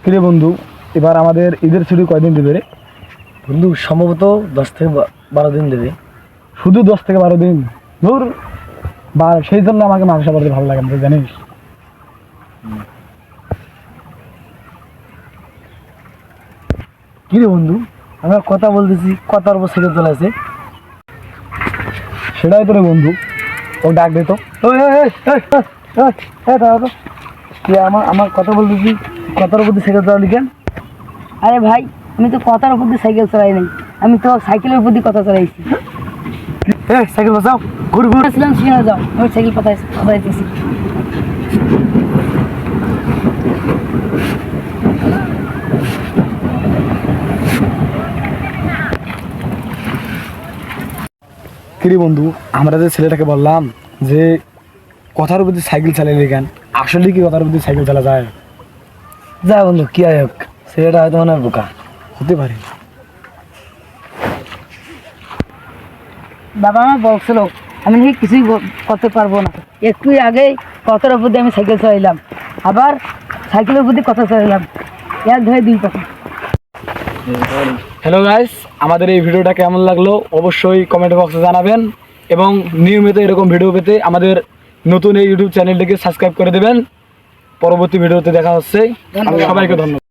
কিরে বন্ধু, এবার আমাদের ঈদের ছুটি কয়দিন দেবে রে? বন্ধু সম্ভবত 10 থেকে 12 দিন দেবে। শুধু 10 থেকে 12 দিন? ধুর, বা সেই জন্য আমাকে মাংস পড়তে ভালো লাগে না, তুই জানিস। কিরে বন্ধু, আমরা কথা বলতেছি, কথার উপর সাইকেল চালাইছে। সেটাই তো রে বন্ধু, ও ডাক দে তো। দাঁড়া তো, তুই আমার কথা বলতেছি, কথার উপর দিয়ে সাইকেল চালালি কেন? আরে ভাই, আমি তো কথার উপর দিয়ে সাইকেল চালাই নাই, আমি তো সাইকেলের উপর দিয়ে কথা চালাইছি। সাইকেল বাঁচাও, ঘুর ঘুর। আসলাম সিনে যাও, আমি সাইকেল পাঠাইতেছি। কিরে বন্ধু, আমরা যে ছেলেটাকে বললাম যে কথার উপর দিয়ে সাইকেল চালাইলে কেন, আসলে কি কথার উপর দিয়ে সাইকেল চালা যায়? যা বন্ধু, কি আয়োগ, ছেলেটা হয়তো মনে হয় বোকা। হতে পারে। বাবা আমার বলছিল আমি নাকি কিছুই করতে পারবো না। একটু আগে কথার উপর দিয়ে আমি সাইকেল চালাইলাম, আবার সাইকেলের উপর দিয়ে কথা চালাইলাম, এক ধরে 2 কথা। হ্যালো গাইস, আমাদের এই ভিডিওটা কেমন লাগলো অবশ্যই কমেন্ট বক্সে জানাবেন, এবং নিয়মিত এরকম ভিডিও পেতে আমাদের নতুন এই ইউটিউব চ্যানেলটিকে সাবস্ক্রাইব করে দেবেন। পরবর্তী ভিডিওতে দেখা হচ্ছে। সবাইকে ধন্যবাদ।